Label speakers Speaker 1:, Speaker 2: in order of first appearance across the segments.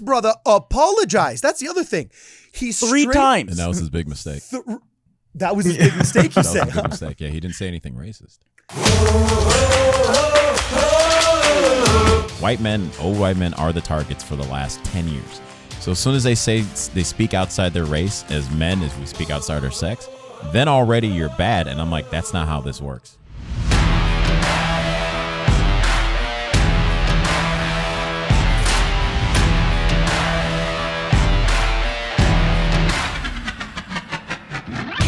Speaker 1: brother apologized. That's the other thing. He
Speaker 2: 3 times.
Speaker 3: And that was his big mistake.
Speaker 1: That was his big mistake, you
Speaker 3: That
Speaker 1: said.
Speaker 3: was a big mistake. Yeah, he didn't say anything racist. Old white men are the targets for the last 10 years. So as soon as they say they speak outside their race as men, as we speak outside our sex, then already you're bad. And I'm like, that's not how this works.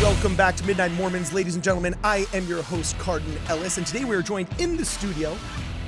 Speaker 1: Welcome back to Midnight Mormons, ladies and gentlemen. I am your host, Cardin Ellis, and today we are joined in the studio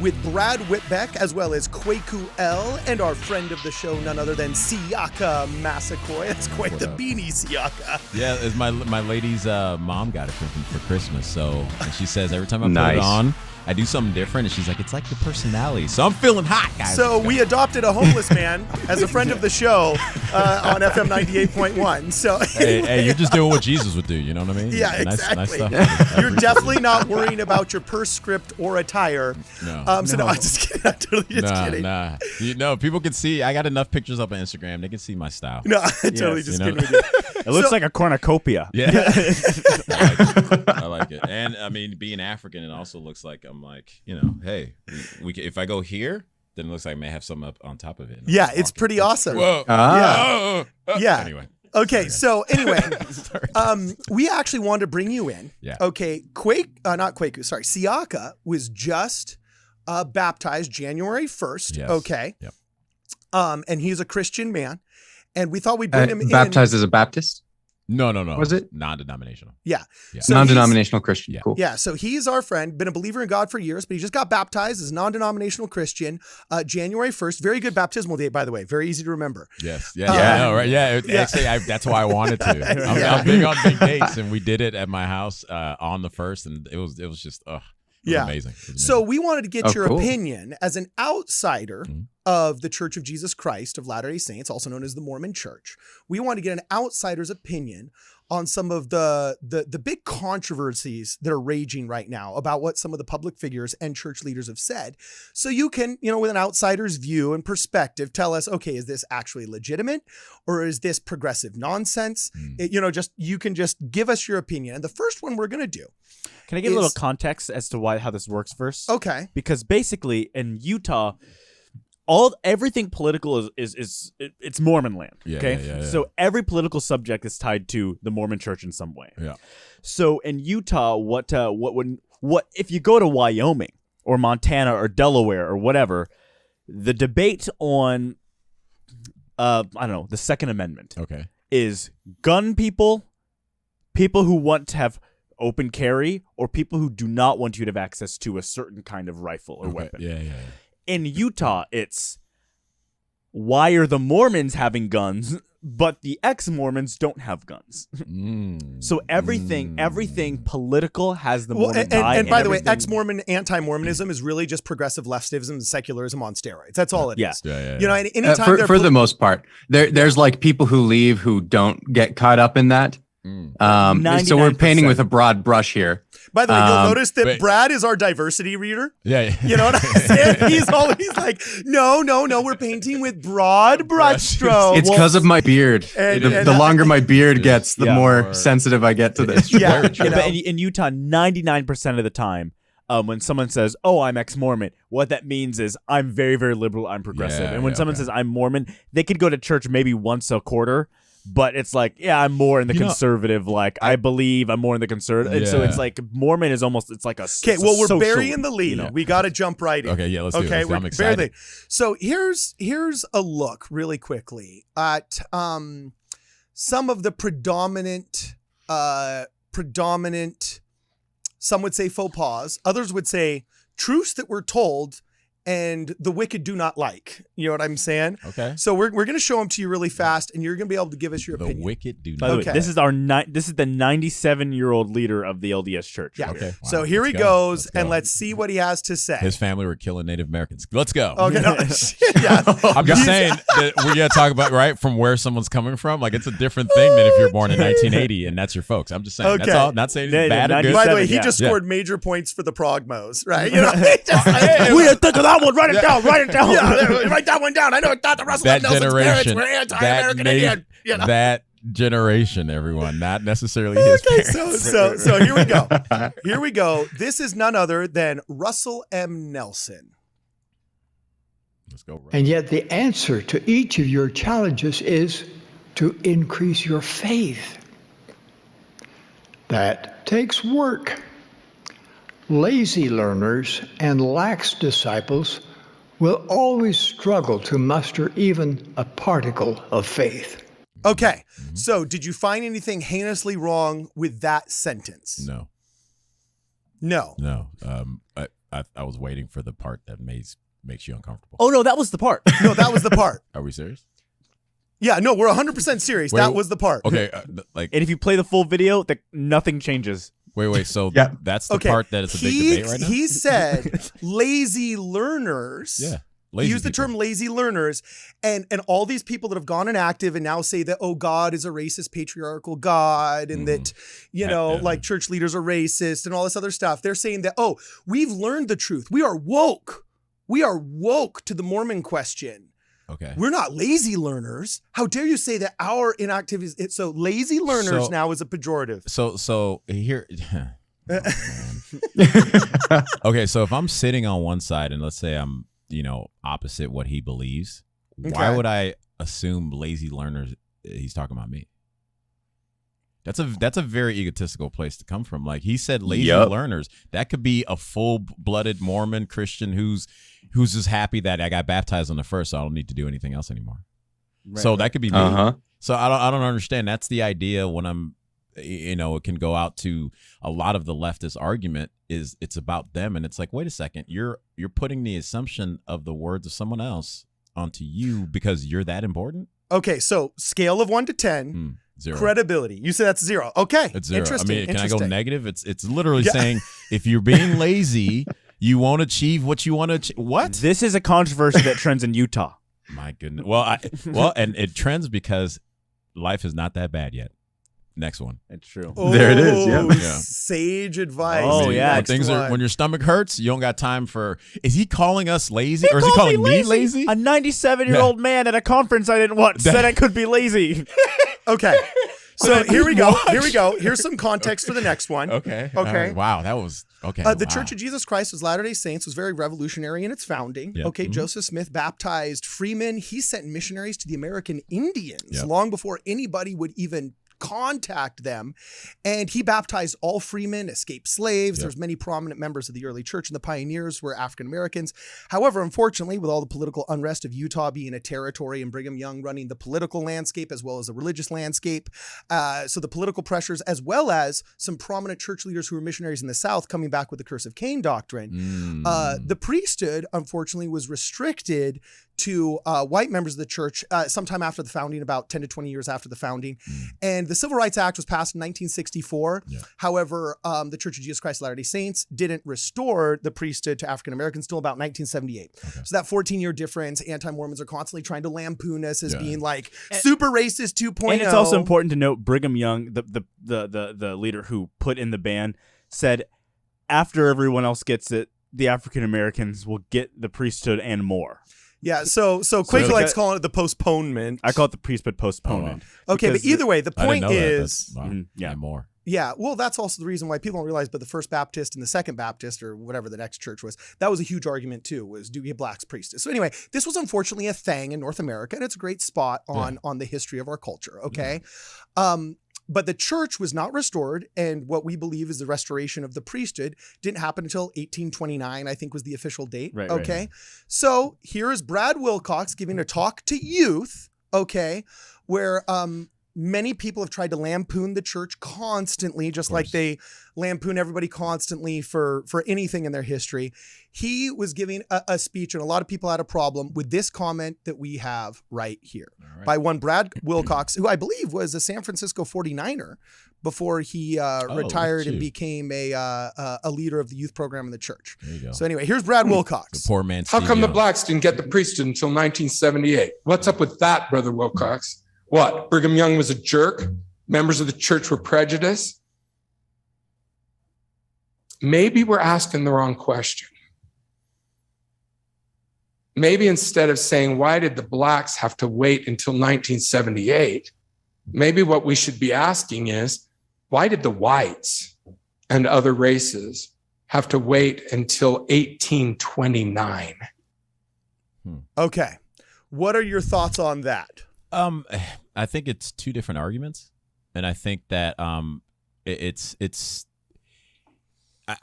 Speaker 1: with Brad Whitbeck, as well as Kwaku L, and our friend of the show, none other than Siaka Massacoy. That's quite the beanie, Siaka.
Speaker 3: Yeah, it's my lady's mom got it for Christmas. So, and she says every time I put it on, I do something different, and she's like, it's like your personality. So I'm feeling hot, guys.
Speaker 1: So we adopted a homeless man as a friend of the show on FM 98.1. So
Speaker 3: hey, you're just doing what Jesus would do. You know what I mean?
Speaker 1: Yeah,
Speaker 3: exactly.
Speaker 1: exactly.
Speaker 3: Nice stuff.
Speaker 1: You're definitely not worrying about your purse script or attire.
Speaker 3: No.
Speaker 1: I'm just kidding. I'm totally just kidding.
Speaker 3: Nah. People can see. I got enough pictures up on Instagram. They can see my style.
Speaker 1: No, I'm totally just kidding with you.
Speaker 2: It looks like a cornucopia.
Speaker 3: Yeah. I like it. And I mean, being African, it also looks like I'm like, hey, we can, if I go here, then it looks like I may have something up on top of it.
Speaker 1: Yeah, it's pretty awesome.
Speaker 3: Whoa.
Speaker 1: Yeah.
Speaker 3: Anyway.
Speaker 1: Okay, so anyway, we actually wanted to bring you in.
Speaker 3: Yeah.
Speaker 1: Okay, Siaka was just baptized January 1st.
Speaker 3: Yes.
Speaker 1: Okay.
Speaker 3: Yep.
Speaker 1: And he's a Christian man, and we thought we'd bring him in.
Speaker 4: Baptized as a Baptist?
Speaker 3: No.
Speaker 4: Was it?
Speaker 3: Non-denominational.
Speaker 1: Yeah.
Speaker 3: So
Speaker 4: non-denominational Christian.
Speaker 3: Yeah.
Speaker 4: Cool.
Speaker 1: Yeah, so he's our friend, been a believer in God for years, but he just got baptized as a non-denominational Christian January 1st. Very good baptismal date, by the way. Very easy to remember.
Speaker 3: Yes. Yeah. I know, right? Yeah. Actually, that's why I wanted to. I'm big on big dates, and we did it at my house on the 1st, and it was just amazing.
Speaker 1: So we wanted to get your
Speaker 4: cool.
Speaker 1: opinion as an outsider of the Church of Jesus Christ of Latter-day Saints, also known as the Mormon Church. We want to get an outsider's opinion on some of the big controversies that are raging right now about what some of the public figures and church leaders have said. So you can, with an outsider's view and perspective, tell us, okay, is this actually legitimate or is this progressive nonsense? You can just give us your opinion. And the first one we're going to do.
Speaker 2: Can I give a little context as to how this works first?
Speaker 1: Okay.
Speaker 2: Because basically in Utah, everything political is it's Mormon land. Okay.
Speaker 3: Yeah.
Speaker 2: So every political subject is tied to the Mormon Church in some way.
Speaker 3: Yeah.
Speaker 2: So in Utah, what if you go to Wyoming or Montana or Delaware or whatever, the debate on the Second Amendment is gun people who want to have open carry, or people who do not want you to have access to a certain kind of rifle or weapon.
Speaker 3: Yeah.
Speaker 2: In Utah, it's why are the Mormons having guns, but the ex-Mormons don't have guns? So everything political has the Mormon tie.
Speaker 1: And by the way, ex-Mormon, anti-Mormonism is really just progressive leftism and secularism on steroids. That's all it is.
Speaker 3: Yeah.
Speaker 1: And anytime
Speaker 4: for the most part, there's like people who leave who don't get caught up in that. So we're painting with a broad brush here.
Speaker 1: By the way, you'll notice that Brad is our diversity reader.
Speaker 3: Yeah.
Speaker 1: You know what I'm saying? He's always like, no, we're painting with broad brushstrokes.
Speaker 4: It's because of my beard. The longer my beard gets, the more sensitive I get to this.
Speaker 2: But in Utah, 99% of the time, when someone says, "Oh, I'm ex-Mormon," what that means is I'm very, very liberal. I'm progressive. And when someone says I'm Mormon, they could go to church maybe once a quarter. But it's like, I'm more in the conservative. I believe I'm more in the conservative. And so it's like Mormon is almost, it's like a
Speaker 1: okay. Well, we're burying the lead. We got to jump right in.
Speaker 3: Okay, yeah, let's do it. I'm excited.
Speaker 1: So here's a look really quickly at some of the predominant. Some would say faux pas. Others would say truths that we're told and the wicked do not like. You know what I'm saying?
Speaker 3: Okay.
Speaker 1: So we're going to show them to you really fast, and you're going to be able to give us your opinion.
Speaker 3: The wicked do not.
Speaker 2: By the way, this is the 97-year-old leader of the LDS Church.
Speaker 1: Yeah.
Speaker 3: Okay.
Speaker 1: So here he goes, and let's see what he has to say.
Speaker 3: His family were killing Native Americans. Let's go.
Speaker 1: Okay. No, yeah.
Speaker 3: I'm just saying that we got to talk about from where someone's coming from. Like, it's a different thing than if you're born in 1980 and that's your folks. I'm just saying.
Speaker 1: Okay.
Speaker 3: That's all. Not saying it's bad or good.
Speaker 1: By the way, he just scored major points for the Progmos, right? We
Speaker 2: ain't thinking that that one. Write it down. Write it down.
Speaker 1: Yeah, write that one down. I know it's not the Russel M.
Speaker 3: That
Speaker 1: Nelson's parents
Speaker 3: generation,
Speaker 1: were anti-American again. You know?
Speaker 3: that generation, everyone, not necessarily his parents.
Speaker 1: So here we go. Here we go. This is none other than Russel M. Nelson.
Speaker 3: Let's go. Russell.
Speaker 5: And yet the answer to each of your challenges is to increase your faith. That takes work. Lazy learners and lax disciples will always struggle to muster even a particle of faith.
Speaker 1: Okay, so did you find anything heinously wrong with that sentence?
Speaker 3: No.
Speaker 1: No.
Speaker 3: I was waiting for the part that makes you uncomfortable.
Speaker 2: Oh, no, that was the part.
Speaker 1: No, that was the part.
Speaker 3: Are we serious?
Speaker 1: Yeah, no, we're 100% serious.
Speaker 3: Wait,
Speaker 1: that was the part.
Speaker 3: Okay,
Speaker 2: And if you play the full video, nothing changes.
Speaker 3: wait. So
Speaker 4: Yeah.
Speaker 3: that's the part that is a big debate right now?
Speaker 1: He said lazy learners.
Speaker 3: Yeah.
Speaker 1: He used the term lazy learners, and all these people that have gone inactive and now say that, oh, God is a racist, patriarchal God, and that, like church leaders are racist and all this other stuff. They're saying that, oh, we've learned the truth. We are woke. We are woke to the Mormon question.
Speaker 3: Okay.
Speaker 1: We're not lazy learners. How dare you say that our inactivity is so lazy learners now is a pejorative.
Speaker 3: So here. Okay, so if I'm sitting on one side and let's say I'm, opposite what he believes, why would I assume lazy learners? He's talking about me. That's a very egotistical place to come from. Like he said, lazy learners. That could be a full-blooded Mormon Christian who's just happy that I got baptized on the first, so I don't need to do anything else anymore. Right, so that could be me. So I don't understand. That's the idea when I'm, it can go out to a lot of the leftist argument is it's about them, and it's like, wait a second, you're putting the assumption of the words of someone else onto you because you're that important.
Speaker 1: Okay, so scale of 1 to 10.
Speaker 3: 0.
Speaker 1: Credibility. You said that's 0. Okay.
Speaker 3: It's 0.
Speaker 1: Interesting.
Speaker 3: Can I go negative? It's literally saying if you're being lazy, you won't achieve what you want to achieve. What?
Speaker 2: This is a controversy that trends in Utah.
Speaker 3: My goodness. And it trends because life is not that bad yet. Next one.
Speaker 2: It's true.
Speaker 4: There it is. Yeah.
Speaker 1: Sage advice.
Speaker 2: Oh, yeah.
Speaker 3: When your stomach hurts, you don't got time for. Is he calling us lazy, or is he calling me lazy?
Speaker 2: A 97-year-old man at a conference I didn't want said I could be lazy.
Speaker 1: Okay. So here we go. Here's some context for the next one.
Speaker 3: Okay.
Speaker 1: Okay.
Speaker 3: Wow, that was okay.
Speaker 1: The Church of Jesus Christ of Latter-day Saints was very revolutionary in its founding.
Speaker 3: Yep.
Speaker 1: Okay. Joseph Smith baptized freemen. He sent missionaries to the American Indians long before anybody would even contact them, and he baptized all freemen, escaped slaves. There's many prominent members of the early church, and the pioneers were African Americans. However, unfortunately, with all the political unrest of Utah being a territory and Brigham Young running the political landscape as well as the religious landscape, so the political pressures as well as some prominent church leaders who were missionaries in the South coming back with the Curse of Cain doctrine, the priesthood unfortunately was restricted to white members of the church sometime after the founding, about 10 to 20 years after the founding. And the Civil Rights Act was passed in 1964. However, the Church of Jesus Christ of Latter-day Saints didn't restore the priesthood to African Americans until about 1978. So that 14-year difference, anti-Mormons are constantly trying to lampoon us as being like super racist 2.0.
Speaker 2: And it's also important to note Brigham Young, the leader who put in the ban, said after everyone else gets it, the African Americans will get the priesthood and more.
Speaker 1: Yeah, so Quaker likes calling it the postponement.
Speaker 2: I call it the priesthood postponement.
Speaker 1: Okay, but either way, the point is...
Speaker 3: more.
Speaker 1: Yeah, well, that's also the reason why people don't realize, but the First Baptist and the Second Baptist, or whatever the next church was, that was a huge argument too, was do we have blacks priestess? So anyway, this was unfortunately a thing in North America, and it's a great spot on the history of our culture, okay? But the church was not restored, and what we believe is the restoration of the priesthood didn't happen until 1829, I think was the official date, okay? Right. So here is Brad Wilcox giving a talk to youth, okay, where many people have tried to lampoon the church constantly, just like they lampoon everybody constantly for anything in their history. He was giving a speech, and a lot of people had a problem with this comment that we have right here by one Brad Wilcox, who I believe was a San Francisco 49er before he retired and became a leader of the youth program in the church. There you go. So anyway, here's Brad Wilcox.
Speaker 3: The poor man.
Speaker 6: How come the blacks didn't get the priesthood until 1978? What's up with that, Brother Wilcox? What? Brigham Young was a jerk? Members of the church were prejudiced? Maybe we're asking the wrong question. maybe instead of saying, why did the blacks have to wait until 1978? Maybe what we should be asking is, why did the whites and other races have to wait until 1829?
Speaker 1: Okay. What are your thoughts on that?
Speaker 3: I think it's two different arguments. And I think that I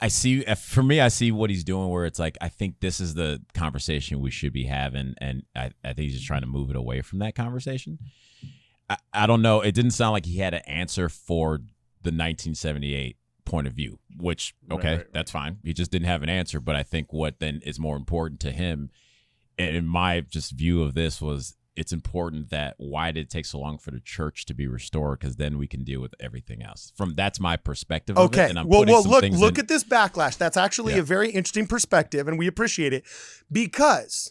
Speaker 3: see, for me, I see what he's doing where it's like, I think this is the conversation we should be having. And I think he's just trying to move it away from that conversation. I don't know. It didn't sound like he had an answer for the 1978 point of view, which, okay, right. That's fine. He just didn't have an answer. But I think what then is more important to him, and in my just view of this, was it's important that why did it take so long for the church to be restored? Because then we can deal with everything else. That's my perspective.
Speaker 1: Okay.
Speaker 3: Of it, and I'm
Speaker 1: look at this backlash. That's actually a very interesting perspective, and we appreciate it because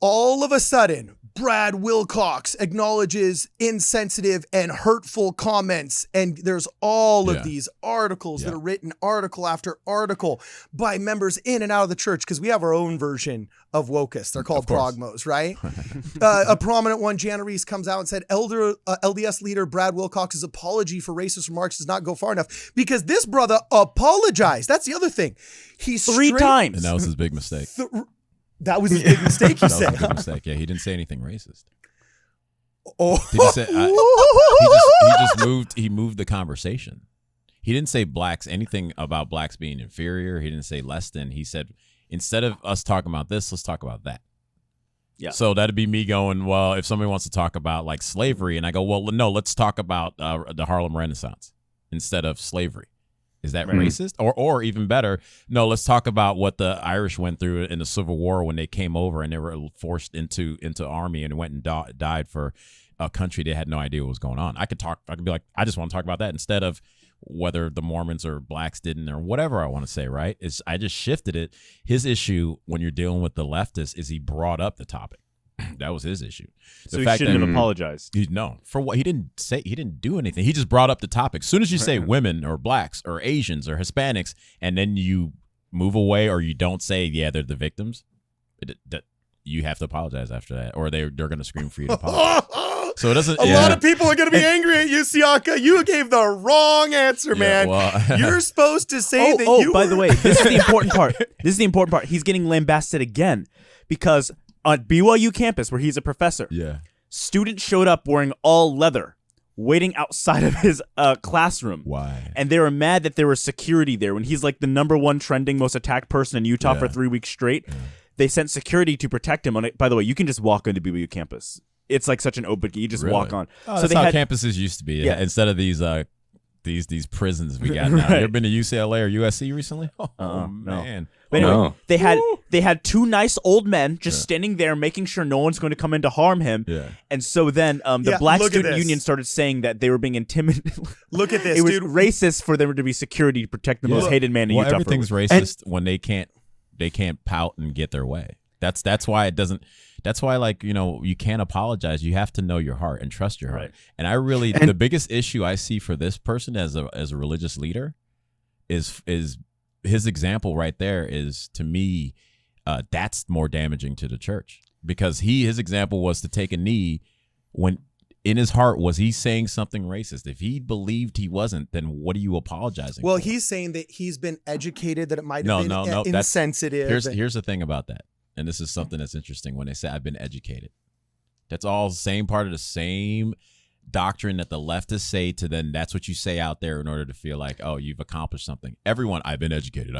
Speaker 1: all of a sudden, Brad Wilcox acknowledges insensitive and hurtful comments. And there's all of these articles that are written, article after article, by members in and out of the church, because we have our own version of wokus. They're called progmos, right? A prominent one, Jana Reese, comes out and said, LDS leader Brad Wilcox's apology for racist remarks does not go far enough, because this brother apologized. That's the other thing. He's
Speaker 2: 3 times.
Speaker 3: And that was his big mistake.
Speaker 1: That was his big mistake, you said.
Speaker 3: That was a big mistake. Yeah, he didn't say anything racist.
Speaker 1: Oh,
Speaker 3: Did he say? He moved the conversation. He didn't say blacks anything about blacks being inferior. He didn't say less than. He said, instead of us talking about this, let's talk about that. Yeah. So that'd be me going, well, if somebody wants to talk about like slavery, and I go, well, no, let's talk about the Harlem Renaissance instead of slavery. Is that racist? Or even better, no, let's talk about what the Irish went through in the Civil War when they came over and they were forced into army and went and died for a country they had no idea what was going on. I could be like, I just want to talk about that instead of whether the Mormons or blacks didn't or whatever I want to say, right? I just shifted it. His issue when you're dealing with the leftists is he brought up the topic. That was his issue.
Speaker 2: So he shouldn't have apologized.
Speaker 3: No, for what? He didn't do anything. He just brought up the topic. As soon as you say women or blacks or Asians or Hispanics, and then you move away or you don't say, yeah, they're the victims, you have to apologize after that, or they're going to scream for you to apologize. So it doesn't.
Speaker 1: A lot of people are going to be angry at you, Siaka. You gave the wrong answer, man. Well, you're supposed to say that you.
Speaker 2: By the way, this is the important part. He's getting lambasted again because on BYU campus, where he's a professor, students showed up wearing all leather, waiting outside of his classroom.
Speaker 3: Why?
Speaker 2: And they were mad that there was security there when he's like the #1 trending most attacked person in Utah for 3 weeks straight. Yeah. They sent security to protect him. By the way, you can just walk into BYU campus. It's like such an open. You just walk on.
Speaker 3: Oh, so that's how campuses used to be. Yeah. Instead of these prisons we got now. You ever been to UCLA or USC recently? Oh man.
Speaker 2: But anyway, they had 2 nice old men just standing there making sure no one's going to come in to harm him. Yeah. And so then the Black Student Union started saying that they were being intimidated.
Speaker 1: Look at this,
Speaker 2: it was racist for there to be security to protect the most hated man in Utah.
Speaker 3: Everything's racist when they can't pout and get their way. That's why it doesn't. That's why, like, you can't apologize. You have to know your heart and trust your heart. Right. And I really, the biggest issue I see for this person as a religious leader is his example right there is, to me, that's more damaging to the church, because his example was to take a knee when in his heart was he saying something racist. If he believed he wasn't, then what are you apologizing for?
Speaker 1: Well, he's saying that he's been educated, that it might have been insensitive.
Speaker 3: Here's the thing about that. And this is something that's interesting when they say I've been educated. That's all the same part of the same doctrine that the leftists say to then that's what you say out there in order to feel like, oh, you've accomplished something. Everyone, I've been educated.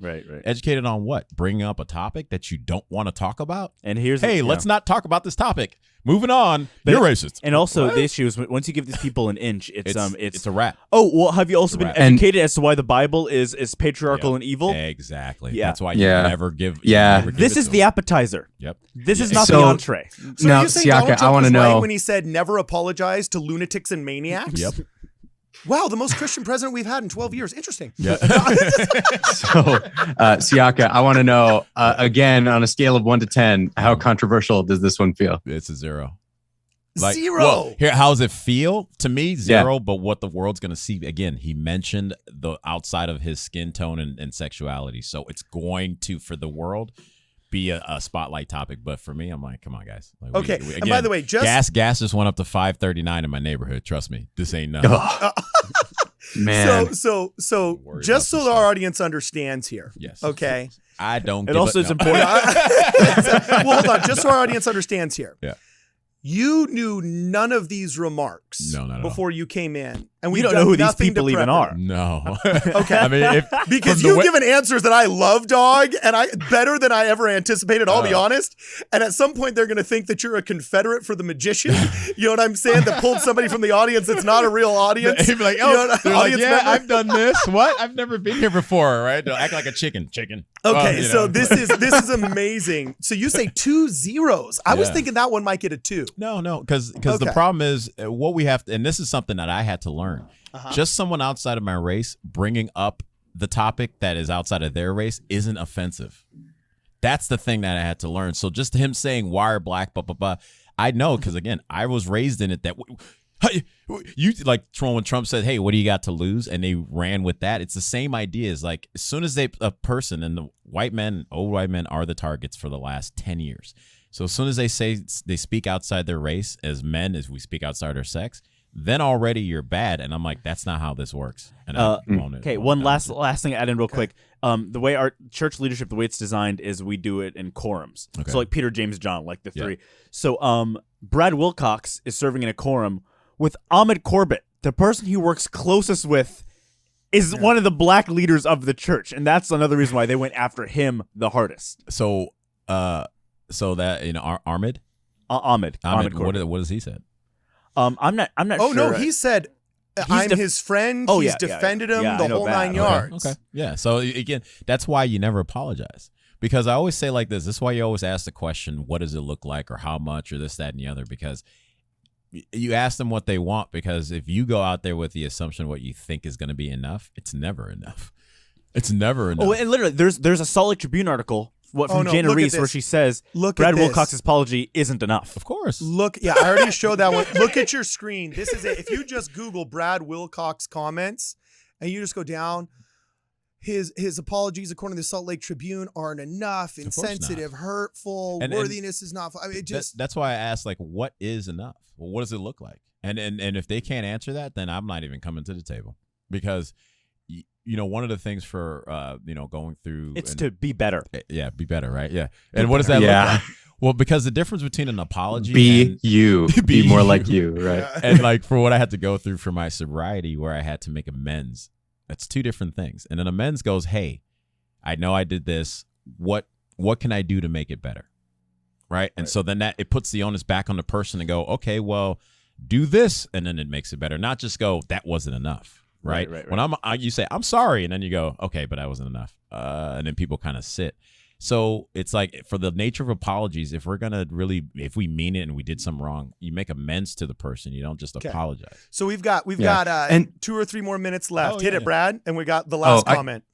Speaker 2: Right.
Speaker 3: Educated on what? Bringing up a topic that you don't want to talk about?
Speaker 2: And here's
Speaker 3: let's not talk about this topic. Moving on. You're racist.
Speaker 2: And also the issue is once you give these people an inch, it's
Speaker 3: a wrap.
Speaker 2: Oh, well, have you also been educated as to why the Bible is patriarchal and evil?
Speaker 3: Exactly. Yeah. That's why you never give.
Speaker 2: This is the appetizer.
Speaker 3: Yep.
Speaker 2: This is not the entree.
Speaker 1: So now, Siaka, I want to know when he said never apologize to lunatics and maniacs.
Speaker 3: Yep.
Speaker 1: Wow, the most Christian president we've had in 12 years. Interesting.
Speaker 3: Yeah.
Speaker 4: So, Siaka, I want to know, again, on a scale of 1 to 10, how controversial does this one feel?
Speaker 3: It's a 0.
Speaker 1: 0.
Speaker 3: Well, here, how does it feel? To me, 0, but what the world's going to see, again, he mentioned the outside of his skin tone and sexuality. So it's going to, for the world, be a spotlight topic. But for me, I'm like, come on, guys. Like,
Speaker 1: Okay.
Speaker 3: again,
Speaker 1: and by the way, just
Speaker 3: gas just went up to $5.39 in my neighborhood. Trust me, this ain't nothing.
Speaker 4: Man.
Speaker 1: So just so our audience understands here.
Speaker 3: Yes.
Speaker 1: Okay.
Speaker 3: I don't.
Speaker 2: It also is important.
Speaker 1: Well, hold on. Just so our audience understands here.
Speaker 3: Yeah.
Speaker 1: You knew none of these remarks
Speaker 3: No.
Speaker 1: before you came in, and we
Speaker 2: don't know who these people even are.
Speaker 3: No.
Speaker 1: Okay.
Speaker 3: I mean,
Speaker 1: because you've given answers that I love, dog, and better than I ever anticipated. I'll be honest. And at some point, they're going to think that you're a Confederate for the magician. You know what I'm saying? That pulled somebody from the audience that's not a real audience.
Speaker 3: He'd be like,
Speaker 1: You know what-
Speaker 3: they're like,
Speaker 1: audience
Speaker 3: yeah,
Speaker 1: member?
Speaker 3: I've done this. What? I've never been here before, right? They'll act like a chicken.
Speaker 1: Okay,
Speaker 3: You
Speaker 1: so
Speaker 3: know.
Speaker 1: this is amazing. So you say 2 zeros. I was
Speaker 3: Yeah.
Speaker 1: thinking that one might get a 2.
Speaker 3: No, because the
Speaker 1: Okay.
Speaker 3: problem is what we have to, and this is something that I had to learn.
Speaker 1: Uh-huh.
Speaker 3: Just someone outside of my race bringing up the topic that is outside of their race isn't offensive. That's the thing that I had to learn. So just him saying wire black, blah blah blah. I know because again, I was raised in it that you like when Trump said, "Hey, what do you got to lose?" and they ran with that. It's the same idea. Is like as soon as a person and the old white men are the targets for the last 10 years. So as soon as they say they speak outside their race as men, as we speak outside our sex, then already you're bad. And I'm like, that's not how this works. And
Speaker 2: One last thing to add in real quick. The way our church leadership, the way it's designed is we do it in quorums.
Speaker 3: Okay.
Speaker 2: So like Peter, James, John, like the three. So Brad Wilcox is serving in a quorum with Ahmed Corbett, the person he works closest with is one of the black leaders of the church. And that's another reason why they went after him the hardest.
Speaker 3: So that Ahmed
Speaker 2: Ahmed Corbett.
Speaker 3: what has he said?
Speaker 2: I'm not
Speaker 1: Oh
Speaker 2: sure.
Speaker 1: no, he said I'm his friend.
Speaker 2: Oh,
Speaker 1: he's
Speaker 2: yeah,
Speaker 1: defended him
Speaker 2: yeah,
Speaker 1: the
Speaker 2: I know
Speaker 1: whole
Speaker 2: that.
Speaker 1: 9 yards.
Speaker 3: Okay. Yeah. So again, that's why you never apologize. Because I always say like this. This is why you always ask the question, what does it look like or how much or this, that, and the other? Because you ask them what they want, because if you go out there with the assumption what you think is going to be enough, it's never enough. It's never enough.
Speaker 2: Oh, and literally, there's a Salt Lake Tribune article from Jana
Speaker 1: look at
Speaker 2: Reese where
Speaker 1: this.
Speaker 2: she says
Speaker 1: Look
Speaker 2: Brad
Speaker 1: at this.
Speaker 2: Wilcox's apology isn't enough.
Speaker 3: Of course.
Speaker 1: Look, yeah, I already showed that one. Look at your screen. This is it. If you just Google Brad Wilcox comments and you just go down, his apologies, according to the Salt Lake Tribune, aren't enough, insensitive, hurtful,
Speaker 3: And
Speaker 1: worthiness is not. I mean, it just
Speaker 3: that's why I asked, like, what is enough? Well, what does it look like? And if they can't answer that, then I'm not even coming to the table, because one of the things for going through
Speaker 2: To be better.
Speaker 3: Yeah, be better, right? Yeah. And what does that look like? Well, because the difference between an apology
Speaker 4: be more like you, right?
Speaker 3: And like for what I had to go through for my sobriety, where I had to make amends, that's two different things. And an amends goes, hey, I know I did this. What can I do to make it better? Right. And so then it puts the onus back on the person to go, okay, well, do this, and then it makes it better. Not just go, that wasn't enough. Right. When you say, I'm sorry, and then you go, okay, but that wasn't enough. And then people kind of sit. So it's like, for the nature of apologies, if we mean it and we did something wrong, you make amends to the person. You don't just apologize.
Speaker 1: So we've got
Speaker 4: And
Speaker 1: 2 or 3 more minutes left.
Speaker 3: Oh,
Speaker 1: Hit
Speaker 3: yeah,
Speaker 1: it, Brad, and we got the last comment.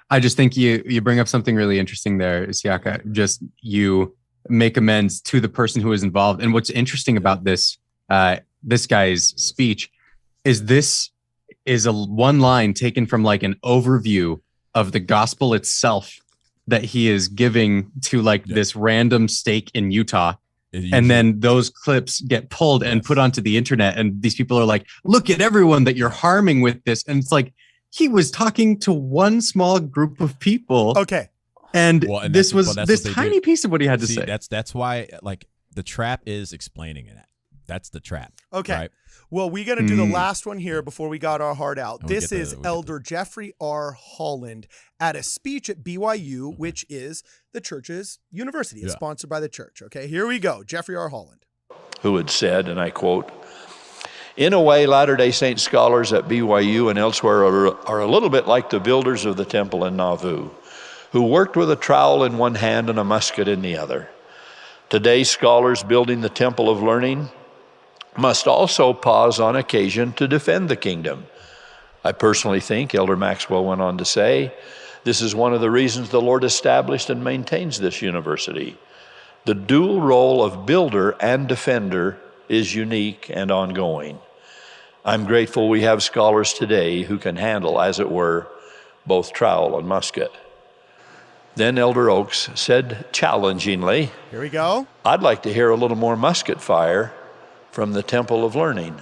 Speaker 4: I just think you bring up something really interesting there, Siaka. Just you make amends to the person who is involved. And what's interesting about this guy's speech is this is a one line taken from like an overview of the gospel itself that he is giving to this random stake in Utah. And then those clips get pulled and put onto the internet. And these people are like, look at everyone that you're harming with this. And it's like, he was talking to one small group of people.
Speaker 1: Okay.
Speaker 4: And this was this tiny piece of what he had to say.
Speaker 3: That's why the trap is explaining it. That's the trap.
Speaker 1: Okay.
Speaker 3: Right?
Speaker 1: Well, we got to do the last one here before we got our heart out.
Speaker 3: We'll
Speaker 1: This is Elder Jeffrey R. Holland at a speech at BYU, which is the church's university. It's sponsored by the church. Okay, here we go. Jeffrey R. Holland.
Speaker 7: Who had said, and I quote, "In a way, Latter-day Saint scholars at BYU and elsewhere are a little bit like the builders of the temple in Nauvoo, who worked with a trowel in one hand and a musket in the other. Today, scholars building the temple of learning must also pause on occasion to defend the kingdom. I personally think," Elder Maxwell went on to say, "this is one of the reasons the Lord established and maintains this university. The dual role of builder and defender is unique and ongoing. I'm grateful we have scholars today who can handle, as it were, both trowel and musket." Then Elder Oaks said challengingly,
Speaker 1: Here we go.
Speaker 7: I'd like to hear a little more musket fire from the Temple of Learning.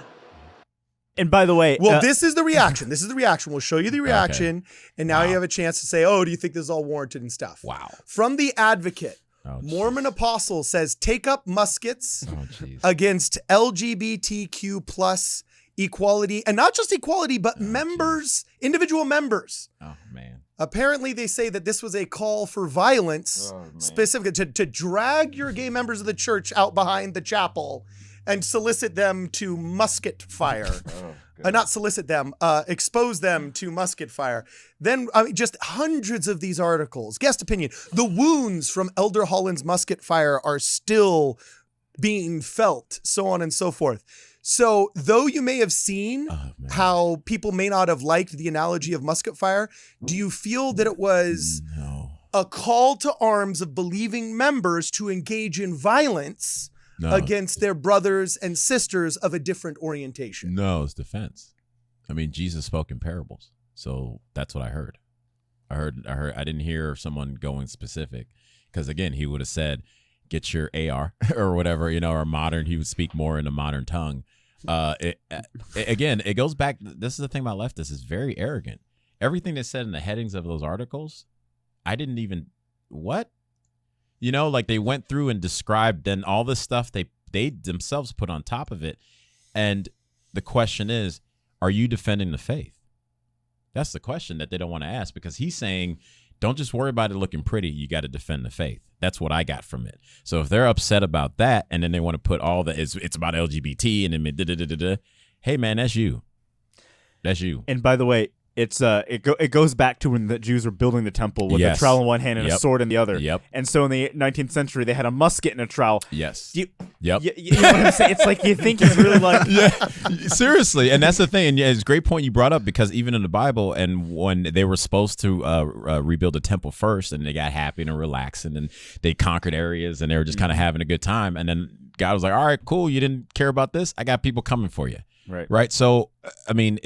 Speaker 2: And by the way,
Speaker 1: Well, this is the reaction. This is the reaction. We'll show you the reaction. And now you have a chance to say, oh, do you think this is all warranted and stuff?
Speaker 3: Wow.
Speaker 1: From the Advocate,
Speaker 3: Oh,
Speaker 1: Mormon Apostle says, take up muskets
Speaker 3: Oh, jeez.
Speaker 1: against LGBTQ plus equality, and not just equality, but members, individual members.
Speaker 3: Oh, man.
Speaker 1: Apparently, they say that this was a call for violence, specific to drag your gay members of the church out behind the chapel and solicit them to musket fire. Not solicit them, expose them to musket fire. Then, just hundreds of these articles. Guest opinion. The wounds from Elder Holland's musket fire are still being felt, so on and so forth. So, though you may have seen how people may not have liked the analogy of musket fire, do you feel that it was a call to arms of believing members to engage in violence against their brothers and sisters of a different orientation?
Speaker 3: No, it's defense. I mean, Jesus spoke in parables. So that's what I heard. I didn't hear someone going specific, because again, he would have said, get your AR or whatever, or modern, he would speak more in a modern tongue. Again, it goes back. This is the thing about leftists, is very arrogant. Everything they said in the headings of those articles, I didn't even, what? Like they went through and described then all this stuff they themselves put on top of it. And the question is, are you defending the faith? That's the question that they don't want to ask, because he's saying, don't just worry about it looking pretty. You got to defend the faith. That's what I got from it. So if they're upset about that, and then they want to put all the, it's about LGBT and then hey man, that's you. That's you.
Speaker 2: And by the way, it goes back to when the Jews were building the temple with a trowel in one hand and a sword in the other.
Speaker 3: Yep.
Speaker 2: And so in the 19th century, they had a musket and a trowel.
Speaker 3: Yes.
Speaker 2: You
Speaker 3: Yep.
Speaker 2: know what I'm saying? It's like you think it's really like...
Speaker 3: Yeah, seriously. And that's the thing. And yeah, it's a great point you brought up, because even in the Bible, and when they were supposed to rebuild the temple first, and they got happy and relaxing, and they conquered areas, and they were just kind of having a good time. And then God was like, all right, cool. You didn't care about this. I got people coming for you. Right. So, I mean,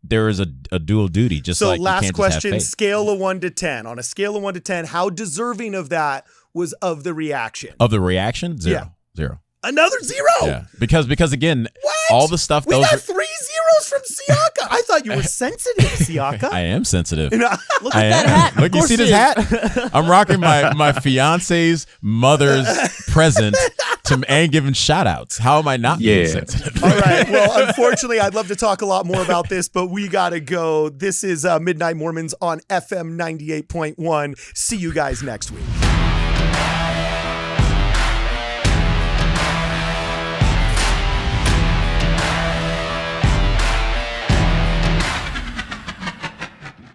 Speaker 3: there is a dual duty. Just
Speaker 1: so
Speaker 3: like
Speaker 1: last
Speaker 3: you can't just have
Speaker 1: question,
Speaker 3: faith.
Speaker 1: scale of 1 to 10. On a scale of 1 to 10, how deserving of that was of the reaction?
Speaker 3: Of the reaction? Zero.
Speaker 1: Yeah.
Speaker 3: Zero.
Speaker 1: Another 0?
Speaker 3: Yeah. Because again,
Speaker 1: What?
Speaker 3: all the stuff
Speaker 1: We got 3 zeros from Siaka. I thought you were sensitive, Siaka.
Speaker 3: I am sensitive.
Speaker 2: Look
Speaker 3: I
Speaker 2: at that
Speaker 3: am.
Speaker 2: hat.
Speaker 3: Look, you see this hat? I'm rocking my fiance's mother's present and giving shout outs. How am I not being sensitive?
Speaker 1: All right. Well, unfortunately, I'd love to talk a lot more about this, but we got to go. This is Midnight Mormons on FM 98.1. See you guys next week.